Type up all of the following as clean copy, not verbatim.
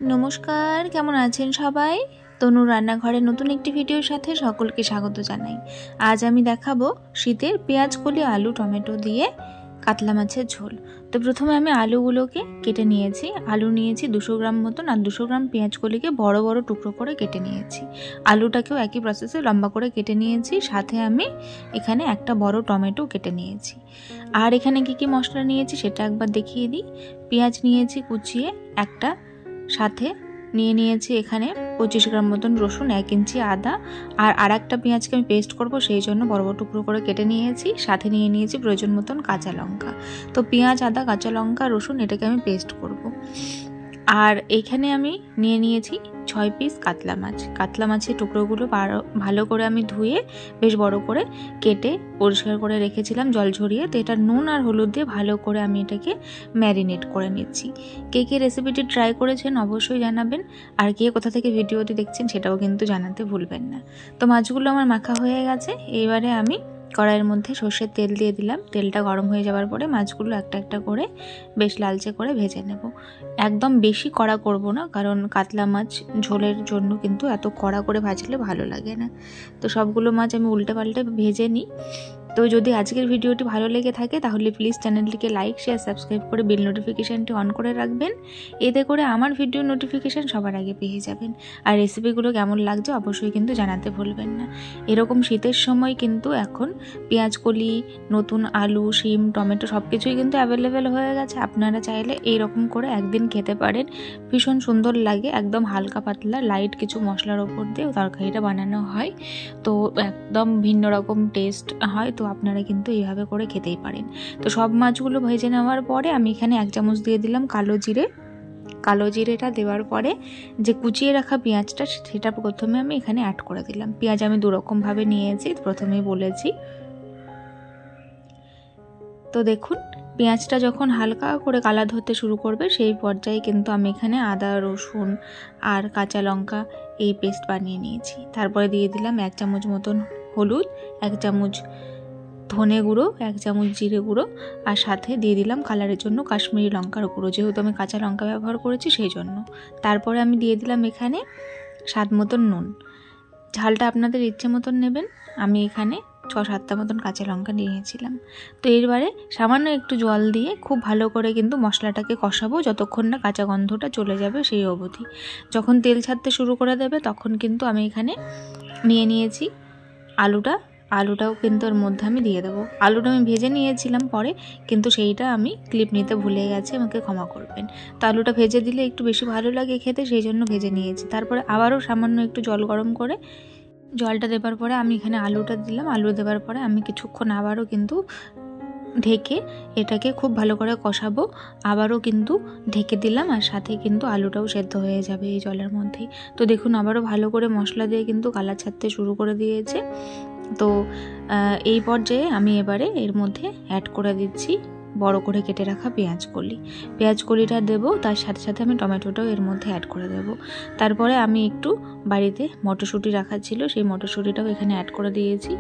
नमस्कार केमन आছেন সবাই। তনু রান্নাঘরে নতুন একটি ভিডিওর সাথে সকলকে স্বাগত জানাই। আজ আমি দেখাবো শীতের পেঁয়াজ কলি আলু টমেটো দিয়ে কাতলা মাছের ঝোল। তো প্রথমে আমি আলুগুলোকে কেটে নিয়েছি। আলু নিয়েছি 200 গ্রাম মতন, আর 200 গ্রাম পেঁয়াজ কলিকে বড় বড় টুকরো করে কেটে নিয়েছি। আলুটাকেও একই প্রসেসে লম্বা করে কেটে নিয়েছি। সাথে আমি এখানে একটা বড় টমেটো কেটে নিয়েছি। আর এখানে কি কি মশলা নিয়েছি সেটা একবার দেখিয়ে দিই। পেঁয়াজ নিয়েছি কুচিয়ে একটা, সাথে নিয়ে নিয়েছি এখানে 25 গ্রাম মতন রসুন, 1 ইঞ্চি আদা, আর একটা পেঁয়াজকে আমি পেস্ট করব সেই জন্য বড় বড় টুকরো করে কেটে নিয়েছি। সাথে নিয়ে নিয়েছি প্রয়োজন মতন কাঁচা লঙ্কা। তো পেঁয়াজ, আদা, কাঁচা লঙ্কা, রসুন এটাকে আমি পেস্ট করব। আর এখানে আমি নিয়ে নিয়েছি 6 পিস কাতলা মাছ। কাতলা মাছের টুকরোগুলো ভালো করে আমি ধুয়ে বেশ বড় করে কেটে পরিষ্কার করে রেখেছিলাম জল ঝরিয়ে। তো এটা নুন আর হলুদ দিয়ে ভালো করে আমি এটাকে ম্যারিনেট করে নিচ্ছি। কে কে রেসিপিটি ট্রাই করেছেন অবশ্যই জানাবেন, আর কে কোথা থেকে ভিডিওটি দেখছেন সেটাও কিন্তু জানাতে ভুলবেন না। তো মাছগুলো আমার মাখা হয়ে গেছে। এইবারে আমি কড়াইয়ের মধ্যে সর্ষের তেল দিয়ে দিলাম। তেলটা গরম হয়ে যাওয়ার পরে মাছগুলো একটা একটা করে বেশ লালচে করে ভেজে নেব। একদম বেশি কড়া করব না, কারণ কাতলা মাছ ঝোলের জন্য কিন্তু এত কড়া করে ভাজলে ভালো লাগে না। তো সবগুলো মাছ আমি উল্টে পাল্টে ভেজে নিই। তো যদি আজকের ভিডিওটি ভালো লেগে থাকে তাহলে প্লিজ চ্যানেলটিকে লাইক, শেয়ার, সাবস্ক্রাইব করে বেল নোটিফিকেশানটি অন করে রাখবেন। এতে করে আমার ভিডিও নোটিফিকেশান সবার আগে পেয়ে যাবেন। আর রেসিপিগুলো কেমন লাগছে অবশ্যই কিন্তু জানাতে ভুলবেন না। এরকম শীতের সময় কিন্তু এখন পেঁয়াজ কলি, নতুন আলু, শিম, টমেটো সব কিছুই কিন্তু অ্যাভেলেবেল হয়ে গেছে। আপনারা চাইলে এইরকম করে একদিন খেতে পারেন। ভীষণ সুন্দর লাগে। একদম হালকা পাতলা লাইট কিছু মশলার ওপর দিয়ে তরকারিটা বানানো হয়, তো একদম ভিন্ন রকম টেস্ট হয়। তো আপনারা কিন্তু এইভাবে করে খেতেই পারেন। তো সব মাছগুলো ভেজে নেওয়ার পরে আমি এখানে 1 চামচ দিয়ে দিলাম কালো জিরে। কালো জিরেটা দেওয়ার পরে যে কুচিয়ে রাখা পেঁয়াজটা সেটা প্রথমে আমি এখানে অ্যাড করে দিলাম। পেঁয়াজ আমি দুরকমভাবে নিয়েছি, প্রথমেই বলেছি। তো দেখুন পেঁয়াজটা যখন হালকা করে কালার ধরতে শুরু করবে সেই পর্যায়ে কিন্তু আমি এখানে আদা, রসুন আর কাঁচা লঙ্কা এই পেস্ট বানিয়ে নিয়েছি। তারপরে দিয়ে দিলাম 1 চামচ মতন হলুদ, 1 চামচ ধনে গুঁড়ো, 1 চামচ জিরে গুঁড়ো, আর সাথে দিয়ে দিলাম কালারের জন্য কাশ্মীরি লঙ্কার গুঁড়ো, যেহেতু আমি কাঁচা লঙ্কা ব্যবহার করেছি সেই জন্য। তারপরে আমি দিয়ে দিলাম এখানে স্বাদ মতন নুন। ঝালটা আপনাদের ইচ্ছে মতন নেবেন। আমি এখানে 6-7টা মতন কাঁচা লঙ্কা নিয়েছিলাম। তো এবারে সামান্য একটু জল দিয়ে খুব ভালো করে কিন্তু মশলাটাকে কষাবো যতক্ষণ না কাঁচা গন্ধটা চলে যাবে সেই অবধি। যখন তেল ছাড়তে শুরু করে দেবে তখন কিন্তু আমি এখানে নিয়ে নিয়েছি আলুটাও কিন্তু এর মধ্যে আমি দিয়ে দেবো। আলুটা আমি ভেজে নিয়েছিলাম পরে, কিন্তু সেইটা আমি ক্লিপ নিতে ভুলে গেছি, আমাকে ক্ষমা করবেন। তো আলুটা ভেজে দিলে একটু বেশি ভালো লাগে খেতে, সেই জন্য ভেজে নিয়েছি। তারপরে আবারও সামান্য একটু জল গরম করে জলটা দেবার পরে আমি এখানে আলুটা দিলাম। আলু দেওয়ার পরে আমি কিছুক্ষণ আবারও কিন্তু ঢেকে এটাকে খুব ভালো করে কষাবো। আবারও কিন্তু ঢেকে দিলাম, আর সাথে কিন্তু আলুটাও সেদ্ধ হয়ে যাবে এই জলের মধ্যেই। তো দেখুন আবারও ভালো করে মশলা দিয়ে কিন্তু কালার ছাড়তে শুরু করে দিয়েছে। তো এই পর্যায়ে আমি এবারে এর মধ্যে অ্যাড করে দিচ্ছি বড় করে কেটে রাখা পেঁয়াজ কলিটা দেবো। তার সাথে সাথে আমি টমেটোটাও এর মধ্যে অ্যাড করে দেবো। তারপরে আমি একটু বাড়িতে মটরশুঁটি রাখা ছিল, সেই মটরশুঁটিটাও এখানে অ্যাড করে দিয়েছি।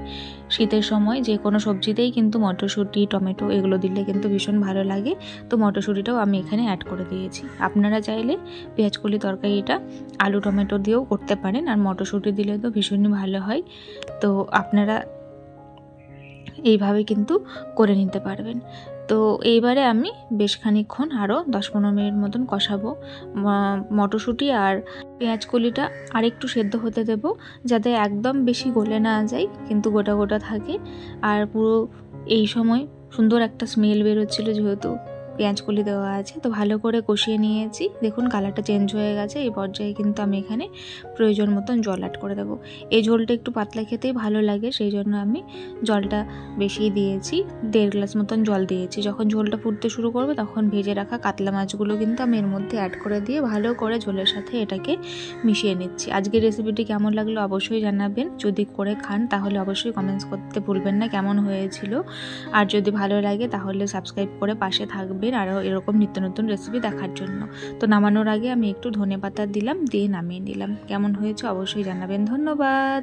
শীতের সময় যে কোনো সবজিতেই কিন্তু মটরশুঁটি, টমেটো এগুলো দিলে কিন্তু ভীষণ ভালো লাগে। তো মটরশুঁটিটাও আমি এখানে অ্যাড করে দিয়েছি। আপনারা চাইলে পেঁয়াজ কলি তরকারিটা আলু টমেটো দিয়েও করতে পারেন, আর মটরশুঁটি দিলে তো ভীষণই ভালো হয়। তো আপনারা এইভাবে কিন্তু করে নিতে পারবেন। তো এইবারে আমি বেশ খানিকক্ষণ আরও 10-15 মিনিট মতন কষাবো। মটরশুঁটি আর পেঁয়াজ কলিটা আরেকটু সেদ্ধ হতে দেব, যাতে একদম বেশি গলে না যায় কিন্তু গোটা গোটা থাকে। আর পুরো এই সময় সুন্দর একটা স্মেল বেরোচ্ছিলো, যেহেতু পেঁয়াজ কলি দেওয়া আছে। তো ভালো করে কষিয়ে নিয়েছি। দেখুন কালারটা চেঞ্জ হয়ে গেছে। এই পর্যায়ে কিন্তু আমি এখানে প্রয়োজন মতন জল অ্যাড করে দেবো। এই ঝোলটা একটু পাতলা খেতেই ভালো লাগে, সেই জন্য আমি জলটা বেশি দিয়েছি, 1.5 গ্লাস মতন জল দিয়েছি। যখন ঝোলটা ফুটতে শুরু করবে তখন ভেজে রাখা কাতলা মাছগুলো কিন্তু আমি এর মধ্যে অ্যাড করে দিয়ে ভালো করে ঝোলের সাথে এটাকে মিশিয়ে নিচ্ছি। আজকের রেসিপিটি কেমন লাগলো অবশ্যই জানাবেন। যদি করে খান তাহলে অবশ্যই কমেন্টস করতে ভুলবেন না কেমন হয়েছিল। আর যদি ভালো লাগে তাহলে সাবস্ক্রাইব করে পাশে থাকবেন আরও এরকম নিত্য নতুন রেসিপি দেখার জন্য। তো নামানোর আগে আমি একটু ধনেপাতা দিলাম, দিয়ে নামিয়ে নিলাম। কেমন হয়েছে অবশ্যই জানাবেন। ধন্যবাদ।